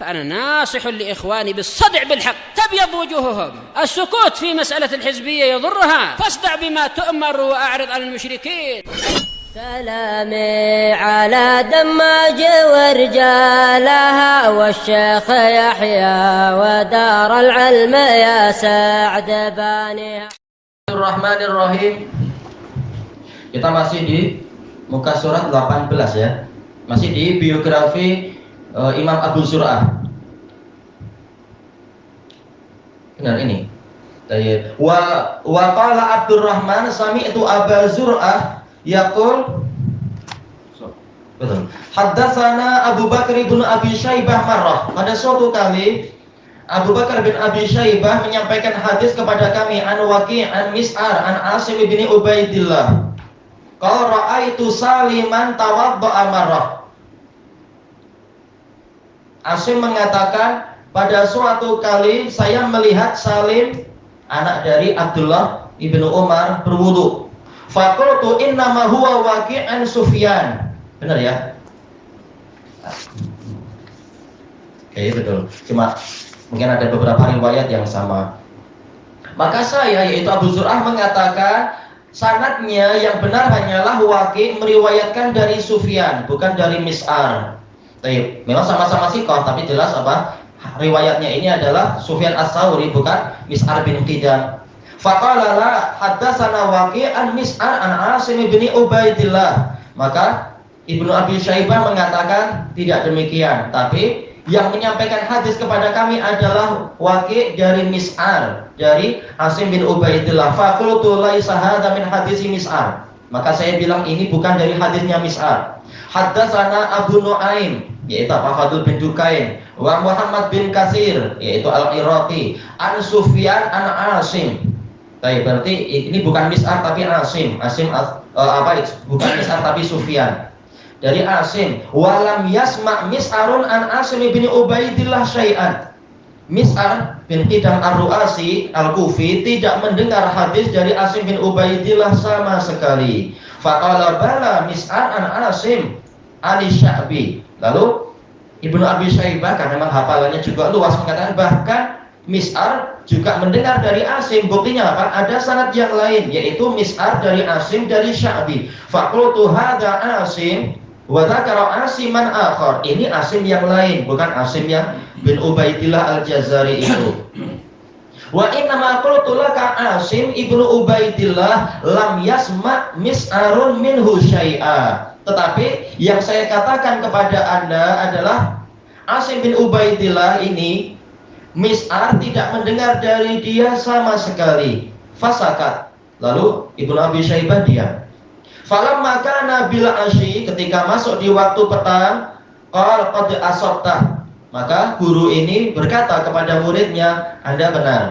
فأنا ناصح لإخواني بالصدع بالحق تبيض وجوههم. السكوت في مسألة الحزبية يضرها، فاصدع بما تؤمر وأعرض عن المشركين. سلامي على دماج ورجالها والشيخ يحيى ودار العلم يا سعد بانيها. Bismillahirrahmanirrahim. Kita masih di muka surat 18 ya. Masih di biografi Imam Abu Zur'ah. Benar ini. Wa qala Abdurrahman sami'tu Aba Zur'ah yaqul. Betul. Haddatsana Abu Bakar bin Abi Syaibah marrah. Pada suatu kali Abu Bakar bin Abi Syaibah menyampaikan hadis kepada kami an Waqi' an Mis'ar an Asim bin Ubaidillah. Qala ra'aitu Saliman tawadda'a marrah. Asim mengatakan, pada suatu kali saya melihat Salim anak dari Abdullah ibnu Umar berwudu. Faqultu innama huwa Waqi' an Sufyan. Benar ya? Oke, betul. Cuma mungkin ada beberapa riwayat yang sama. Maka saya, yaitu Abu Zur'ah, mengatakan sanadnya yang benar hanyalah Waqi' meriwayatkan dari Sufyan, bukan dari Mis'ar. Memang sama-sama sikoh, tapi jelas apa? Riwayatnya ini adalah Sufyan As-Tsauri, bukan Mis'ar bin Qidam. Faqala la haddatsana Waqi' an Mis'ar an Asim bin Ubaidillah. Maka Ibnu Abi Syaibah mengatakan tidak demikian, tapi yang menyampaikan hadis kepada kami adalah Waqi' dari Mis'ar, dari Asim bin Ubaidillah. Faqultu laisa hadza min hadisi Mis'ar. Maka saya bilang ini bukan dari hadisnya Mis'ar. Haddatsana Abu Nuaim, yaitu Fadl bin Dukain, wa Muhammad bin Katsir, yaitu Al-Iraqi, an Sufyan an Asim. Baik, berarti ini bukan Mis'ar tapi Asim. Bukan Mis'ar tapi Sufyan. Dari Asim, walam yasma' Mis'arun an Asim bin Ubaidillah syai'an. Mis'ar bin Qidam Ar-Ru'asi Al-Kufi tidak mendengar hadis dari Asim bin Ubaidillah sama sekali. Faqala bala Mis'ar an Asim Ali Sya'bi. Lalu Ibnu Abi Syaibah, karena memang hafalannya juga luas, mengatakan bahkan Mis'ar juga mendengar dari Asim. Buktinya apa? Ada sanad yang lain, yaitu Mis'ar dari Asim dari Sya'bi. Faqultu hadza Asim wa dzakara Asiman akhar. Ini Asim yang lain, bukan Asim yang bin Ubaidillah Al-Jazari itu. Wa inna ma qultu laka Asim ibnu Ubaidillah lam yasma' Mis'arun minhu syai'a. Tetapi yang saya katakan kepada Anda adalah Asim bin Ubaidillah ini Mis'ar tidak mendengar dari dia sama sekali. Fasakat. Lalu Ibnu Abi Syaibah diam. Falamma kana bil asyi, ketika masuk di waktu petang, qala qad asabta. Maka guru ini berkata kepada muridnya, Anda benar.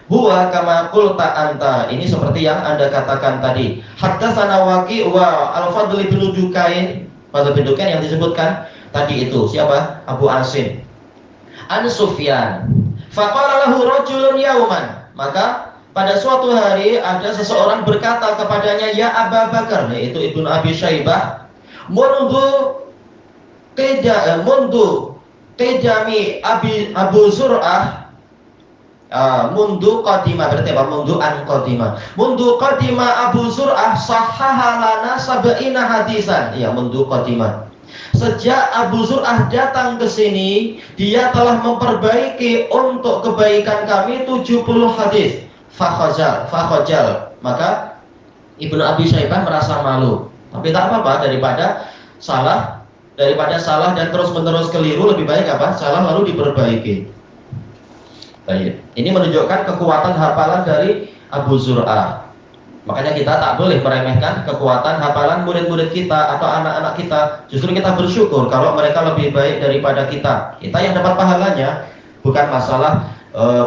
Huwa kama qulta anta. Ini seperti yang Anda katakan tadi. Haddatsana Waqi' wa Al-Fadl bin Dukain. Fadl bin Dukain yang disebutkan tadi itu siapa? Abu Asim. An Sufyan. Faqala lahu rajulun yauman. Maka pada suatu hari ada seseorang berkata kepadanya, ya Abu Bakar, yaitu Ibnu Abi Syaibah, mundu qidami Abu Zur'ah. Mundu qadima, berarti apa? Mundu an qadima. Mundu qadima Abu Zur'ah sahhaha lana sab'ina hadisan. Ya, mundu qadima. Sejak Abu Zur'ah datang ke sini, dia telah memperbaiki untuk kebaikan kami 70 hadis. Fakhajal. Maka Ibnu Abi Syaibah merasa malu. Tapi tak apa-apa, daripada salah dan terus-menerus keliru, lebih baik apa? Salah lalu diperbaiki. Baik. Ini menunjukkan kekuatan hafalan dari Abu Zur'ah. Makanya kita tak boleh meremehkan kekuatan hafalan murid-murid kita atau anak-anak kita. Justru kita bersyukur kalau mereka lebih baik daripada kita. Kita yang dapat pahalanya, bukan masalah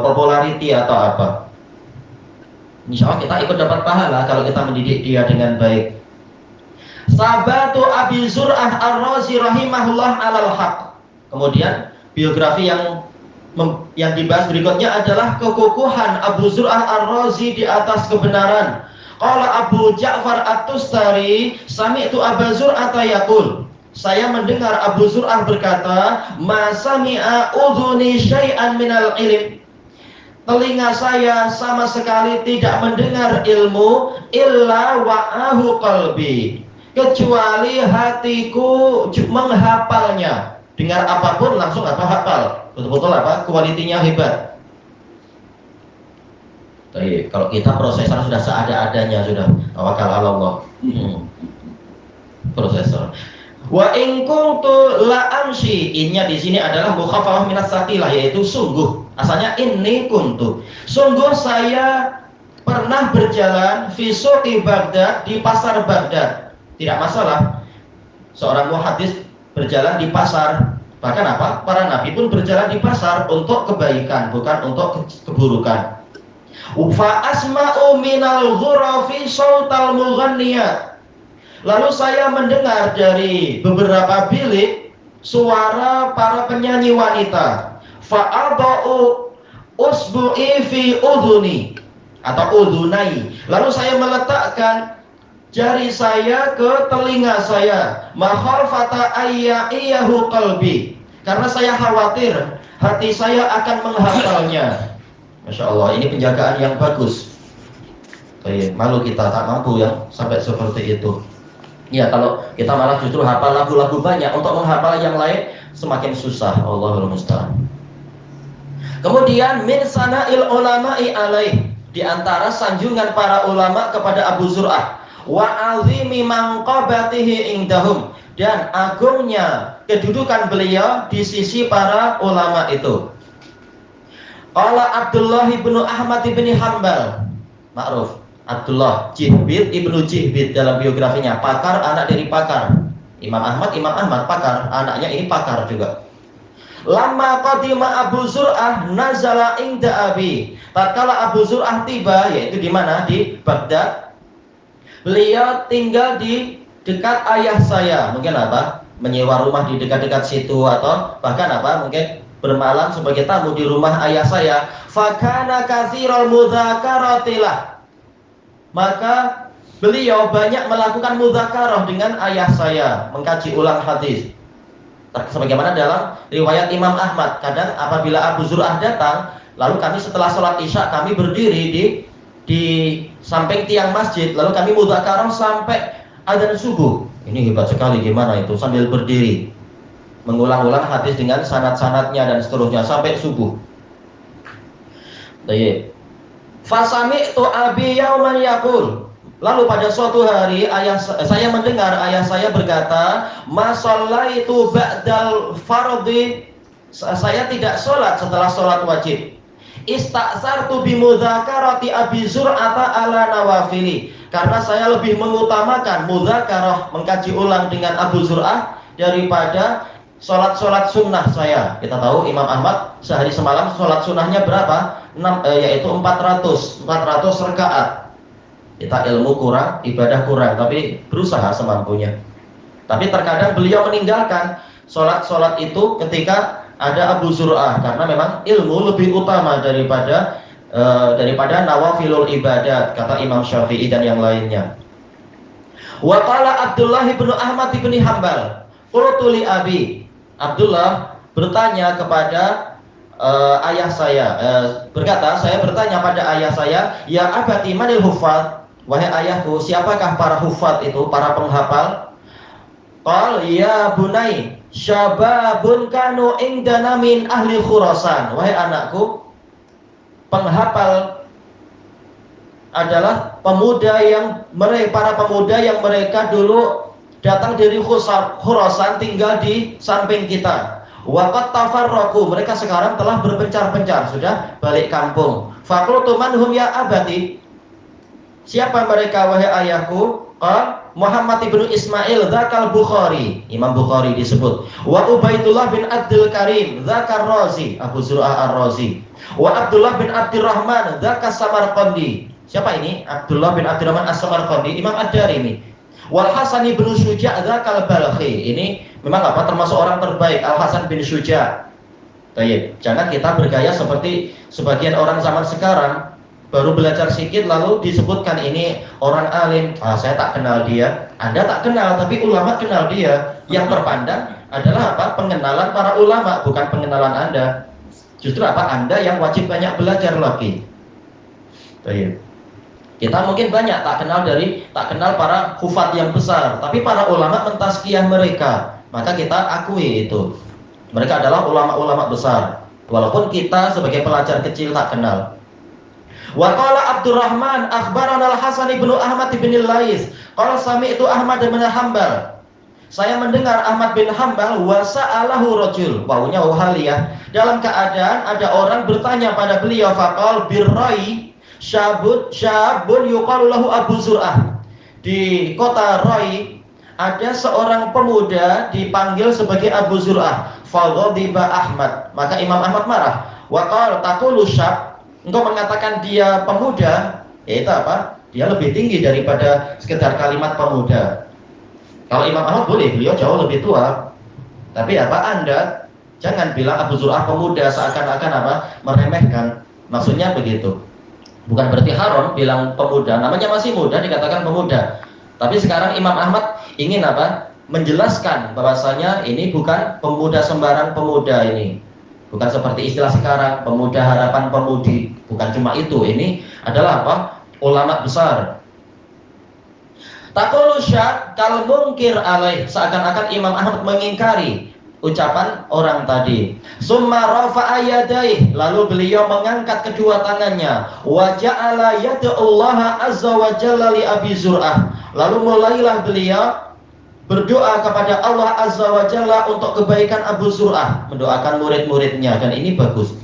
popularity atau apa. Insya Allah kita ikut dapat pahala kalau kita mendidik dia dengan baik. Sabatu Abi Zur'ah Ar-Razi rahimahullah alal haq. Kemudian biografi yang dibahas berikutnya adalah kekukuhan Abu Zur'ah Ar-Razi di atas kebenaran. Qala Abu Ja'far At-Tustari sami'tu Aba Zur'ah yaqul. saya mendengar Abu Zur'ah berkata, "Ma sami'a udhuni syai'an minal ilm." Telinga saya sama sekali tidak mendengar ilmu illa wa'ahu qalbi, kecuali hatiku menghafalnya. Dengar apapun langsung hafal. Betul-betul kualitinya hebat. Jadi, kalau kita prosesor sudah seada-adanya, sudah tawakal ala Allah. Prosesor. Wa in kuntu la amshi, innya di sini adalah mukhaffafah minas saqilah, yaitu sungguh. Asalnya ini kuntu. Sungguh saya pernah berjalan fi suqi Baghdad, di pasar Baghdad. Tidak masalah. Seorang muhaddis berjalan di pasar. Bahkan para nabi pun berjalan di pasar untuk kebaikan, bukan untuk keburukan. Fa asma'u minal ghurafi sautal mughanniyat. Lalu saya mendengar dari beberapa bilik suara para penyanyi wanita. Fa'adau usbu'i fi udhuni atau udhunai. Lalu saya meletakkan jari saya ke telinga saya. Makhafata ayya'iyahu qalbi, karena saya khawatir hati saya akan menghafalnya. Masya Allah, ini penjagaan yang bagus. Malu kita tak mampu yang sampai seperti itu. Ya, kalau kita malah justru hafal lagu-lagu banyak, untuk menghafal yang lain semakin susah. Allahul musta'an. Kemudian min sana'il ulama'i alaih, di antara sanjungan para ulama kepada Abu Zur'ah, wa azimi manqabatihi indahum, dan agungnya kedudukan beliau di sisi para ulama itu. Qala Abdullah ibnu Ahmad ibni Hanbal, ma'ruf Abdullah Jihbid ibnu Jihbid dalam biografinya, pakar, anak dari pakar. Imam Ahmad pakar, anaknya ini pakar juga. Lama qadima Abu Zur'ah nazala inda abi, tatkala Abu Zur'ah tiba, yaitu di mana? Di Baghdad. Beliau tinggal di dekat ayah saya, mungkin menyewa rumah di dekat-dekat situ, atau bahkan mungkin bermalam sebagai tamu di rumah ayah saya. Fakana katsiral mudzakaratilah, maka beliau banyak melakukan mudzakarah dengan ayah saya, mengkaji ulang hadis. Sebagaimana dalam riwayat Imam Ahmad, kadang apabila Abu Zur'ah datang, lalu kami setelah sholat isya kami berdiri di samping tiang masjid, lalu kami mudzakarah sampai adzan subuh. Ini hebat sekali, gimana itu, sambil berdiri mengulang-ulang hadis dengan sanad-sanadnya dan seterusnya sampai subuh. Fasami'tu abi yauman yaqul, lalu pada suatu hari saya mendengar ayah saya berkata, ma shallaitu ba'dal fardhi, saya tidak sholat setelah sholat wajib. Istaksartu bimudzakarati Abi Zur'ata ala nawafili, karena saya lebih mengutamakan mudzakarah, mengkaji ulang dengan Abu Zur'ah, daripada sholat sunnah saya. Kita tahu Imam Ahmad sehari semalam sholat sunnahnya berapa? Yaitu 400 rakaat. Kita ilmu kurang, ibadah kurang, tapi berusaha semampunya. Tapi terkadang beliau meninggalkan sholat itu ketika ada Abu Zur'ah, karena memang ilmu lebih utama daripada nawafilul ibadat, kata Imam Syafi'i dan yang lainnya. Wa qala Abdullah ibnu Ahmad ibni Hanbal, qultu li abi, Abdullah bertanya kepada ayah saya, berkata, saya bertanya pada ayah saya, ya abati manil huffaz, wahai ayahku, siapakah para hufaz itu, para penghafal? Qal ya bunai syababun kanu indana min ahli Khurasan, wahai anakku, penghafal adalah para pemuda yang mereka dulu datang dari Khurasan, tinggal di samping kita. Waqat tafarraqu, mereka sekarang telah berpencar-pencar, sudah balik kampung. Faqultu manhum ya abati, siapa mereka wahai ayahku? Qal Muhammad ibnu Ismail dzakal Bukhari, Imam Bukhari disebut. Wa Ubaidullah bin Abdul Karim dzakar Razi, Abu Zur'ah ar-Razi. Wa Abdullah bin Abdurrahman dzakas Samarqandi. Siapa ini? Abdullah bin Abdurrahman as-Samarqandi, Imam Ad-Darimi. Wal Hasan bin Syuja' dzakal Balkhi. Ini memang termasuk orang terbaik, Al Hasan bin Syuja'. Baik, jangan kita bergaya seperti sebagian orang zaman sekarang. baru belajar sedikit lalu disebutkan ini orang alim, saya tak kenal dia. Anda tak kenal, tapi ulama kenal dia. Yang terpandang adalah apa? Pengenalan para ulama, bukan pengenalan Anda. Justru apa? Anda yang wajib banyak belajar lagi. Baik. Kita mungkin banyak tak kenal para hufat yang besar, tapi para ulama mentazkiyah mereka, maka kita akui itu. Mereka adalah ulama-ulama besar, walaupun kita sebagai pelajar kecil tak kenal. Wa qala Abdurrahman akhbarana Al-Hasan ibnu Ahmad ibn Lais qala sami'tu Ahmad bin Hanbal. Saya mendengar Ahmad bin Hanbal wa sa'alahu rajul, wawunya wahaliyah, dalam keadaan ada orang bertanya pada beliau, faqal birrai syabun yuqalu lahu Abu Zur'ah. Di kota Rai ada seorang pemuda dipanggil sebagai Abu Zur'ah. Faghadiba Ahmad, maka Imam Ahmad marah. Wa qala taqulu syab, engkau mengatakan dia pemuda, yaitu apa? Dia lebih tinggi daripada sekedar kalimat pemuda. Kalau Imam Ahmad boleh, beliau jauh lebih tua. Tapi apa? Anda jangan bilang Abu Zur'ah pemuda seakan-akan apa? Meremehkan. Maksudnya begitu. Bukan berarti haram bilang pemuda, namanya masih muda dikatakan pemuda. Tapi sekarang Imam Ahmad ingin apa? Menjelaskan bahwasanya ini bukan pemuda sembarang pemuda ini. Bukan seperti istilah sekarang pemuda harapan pemudi. Bukan cuma itu. Ini adalah apa? Ulama besar. Taqulu syak kal munkir alaih, seakan-akan Imam Ahmad mengingkari ucapan orang tadi. Summa rafa'a yadayhi, lalu beliau mengangkat kedua tangannya. Wa ja'ala yad'ullaha azza wa jalla li Abi Zur'ah. Lalu mulailah beliau berdoa kepada Allah azza wa jalla untuk kebaikan Abu Zur'ah, mendoakan murid-muridnya, dan ini bagus.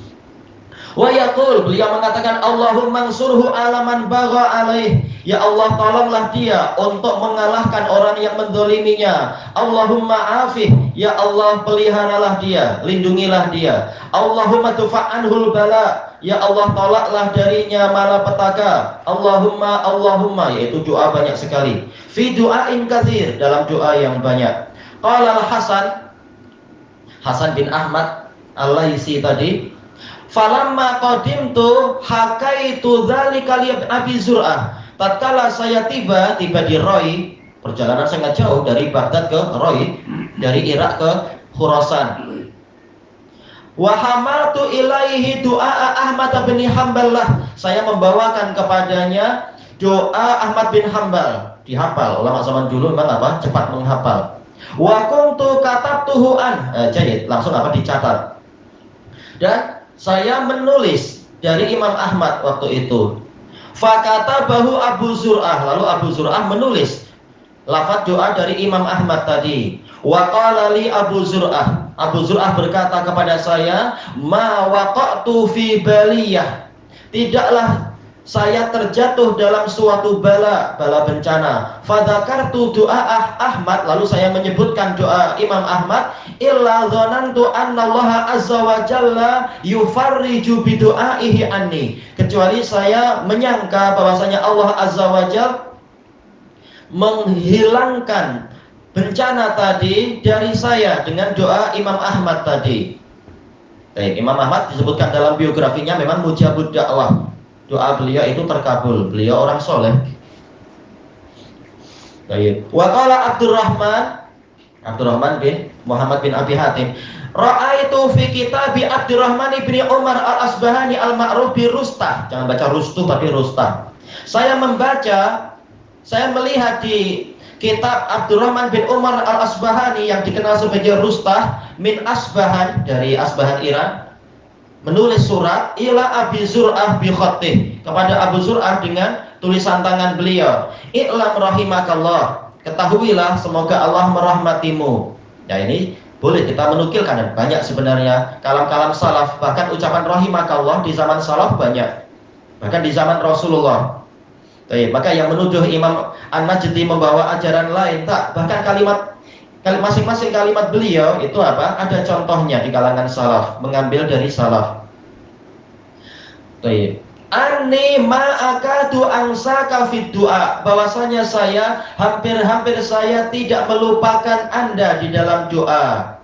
Wa yaqul, beliau mengatakan Allahumma ansurhu alaman bagha alaih, ya Allah tolonglah dia untuk mengalahkan orang yang mendoliminya. Allahumma afih, ya Allah peliharalah dia, lindungilah dia. Allahumma tufa'anhul bala, ya Allah tolaklah darinya malapetaka. Allahumma, yaitu doa banyak sekali. Fi du'ain katsir, dalam doa yang banyak. Qala Hasan bin Ahmad Al-Laisi tadi, falamma qadimtu hakaitu dzalika li Abi Zur'ah. Tatkala saya tiba di Rai, perjalanan sangat jauh dari Baghdad ke Rai, dari Irak ke Khurasan. Wa hamaltu ilaihi du'a Ahmad bin Hanbal, saya membawakan kepadanya doa Ahmad bin Hanbal, dihafal. Ulama zaman dulu memang apa? Cepat menghafal. Wa kuntu katabtuhu jayid, langsung apa? Dicatat. Dan saya menulis dari Imam Ahmad waktu itu. Fakatabahu Abu Zur'ah, lalu Abu Zur'ah menulis lafaz doa dari Imam Ahmad tadi. Wa qala li Abu Zur'ah, Abu Zur'ah berkata kepada saya, ma waqa'tu fi baliyah, tidaklah saya terjatuh dalam suatu bala bencana. Fadzakartu doa Ahmad, lalu saya menyebutkan doa Imam Ahmad, illa dzanantu annallaha azza wa jalla yufarriju bi du'aihi anni, kecuali saya menyangka bahwasanya Allah azza wa jalla menghilangkan bencana tadi dari saya dengan doa Imam Ahmad tadi. Baik, Imam Ahmad disebutkan dalam biografinya memang mujabud dakwah. Doa beliau itu terkabul, beliau orang soleh. Baik. Wa qala Abdurrahman bin Muhammad bin Abi Hatim, ra'aitu fi kitabi Abdurrahman bin Umar al-Asbahani al-ma'ruf bi Rustah. Jangan baca Rustuh tapi Rustah. Saya melihat di kitab Abdurrahman bin Umar al-Asbahani yang dikenal sebagai Rustah min Asbahan, dari Asbahan Iran, menulis surat ila Abi Zur'ah bi khattih, kepada Abu Zur'ah dengan tulisan tangan beliau. I'lam rahimakallah, ketahuilah semoga Allah merahmatimu. Ya, ini boleh kita menukilkan, dan banyak sebenarnya kalam-kalam salaf, bahkan ucapan rahimakallah di zaman salaf banyak, bahkan di zaman Rasulullah. Maka yang menuduh Imam An-Najdi membawa ajaran lain, tak, bahkan masing-masing kalimat beliau itu apa? Ada contohnya di kalangan salaf, mengambil dari salaf. Anni ma'akadu ansaka fid du'a, bahwasanya saya hampir saya tidak melupakan Anda di dalam doa.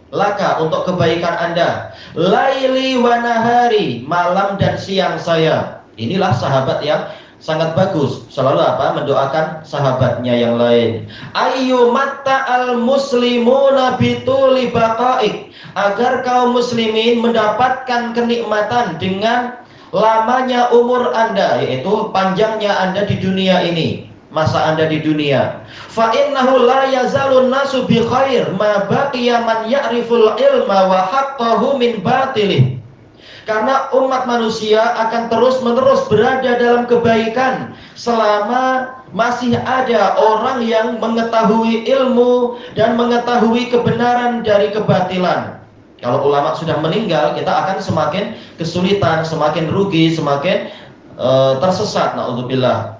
Laka, untuk kebaikan Anda. Laili wa nahari, malam dan siang saya. Inilah sahabat yang sangat bagus, selalu apa? Mendoakan sahabatnya yang lain. Ayyu matta'al muslimuna bituli baqaik, agar kaum muslimin mendapatkan kenikmatan dengan lamanya umur Anda, yaitu panjangnya Anda di dunia ini, masa Anda di dunia. Fa innahu la yazalun nasu bi khair ma baqiya man ya'riful ilma wa haqqahu min batilih. Karena umat manusia akan terus-menerus berada dalam kebaikan selama masih ada orang yang mengetahui ilmu dan mengetahui kebenaran dari kebatilan. Kalau ulama sudah meninggal, kita akan semakin kesulitan, semakin rugi, semakin tersesat. Na'udzubillah.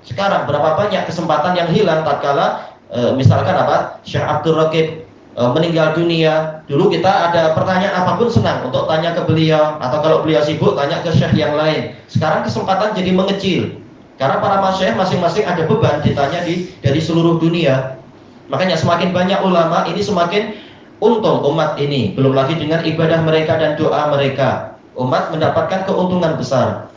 Sekarang berapa banyak kesempatan yang hilang tatkala misalkan apa? Syekh Abdul Raqib meninggal dunia. Dulu kita ada pertanyaan apapun senang untuk tanya ke beliau, atau kalau beliau sibuk tanya ke syekh yang lain. Sekarang kesempatan jadi mengecil karena para masyayikh masing-masing ada beban ditanya dari seluruh dunia. Makanya semakin banyak ulama, ini semakin untung umat ini. Belum lagi dengan ibadah mereka dan doa mereka, umat mendapatkan keuntungan besar.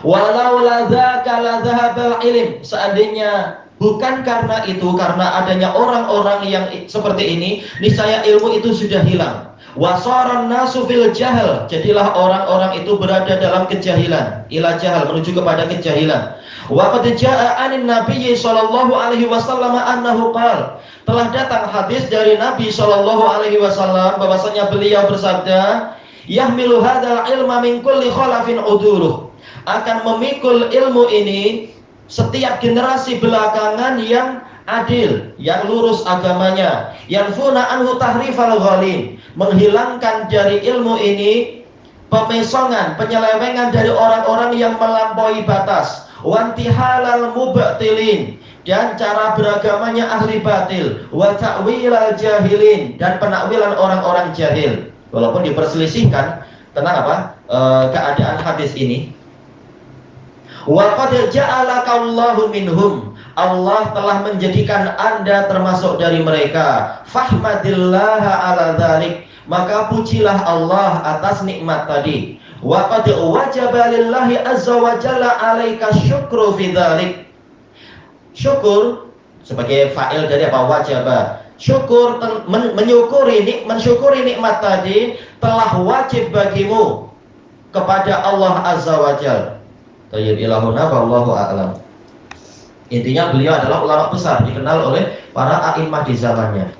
Walau la dzaka la dzahabal ilm, seandainya bukan karena itu, karena adanya orang-orang yang seperti ini, niscaya ilmu itu sudah hilang. Wasaran nasu fil jahal, jadilah orang-orang itu berada dalam kejahilan, ila jahal, menuju kepada kejahilan. Wa qad jaa'a anin nabiyyi sallallahu alaihi wasallam annahu qala, telah datang hadis dari Nabi sallallahu alaihi wasallam bahwasanya beliau bersabda, yahmilu hadzal ilma min kulli khalafin uduluh, akan memikul ilmu ini setiap generasi belakangan yang adil, yang lurus agamanya, yanfuna anhu tahrifal ghalin, menghilangkan dari ilmu ini pemesongan, penyelewengan dari orang-orang yang melampaui batas, wantihalal mubtilin, dan cara beragamanya ahli batil, wa ta'wilal jahilin, dan penakwilan orang-orang jahil. Walaupun diperselisihkan tentang apa keadaan hadis ini. Wa qad ja'alakallahu minhum, Allah telah menjadikan Anda termasuk dari mereka. Fahmadillaha ala dzalik, maka pujilah Allah atas nikmat tadi. Wa qad wajaba lillahi azza wa jalla 'alaika syukru fi dzalik. Syukur sebagai fa'il dari apa? Wajaba. Syukur mensyukuri nikmat tadi telah wajib bagimu kepada Allah azza wa jalla. Tayyibillahuna wallahu a'lam. Intinya beliau adalah ulama besar, dikenal oleh para a'immah di zamannya.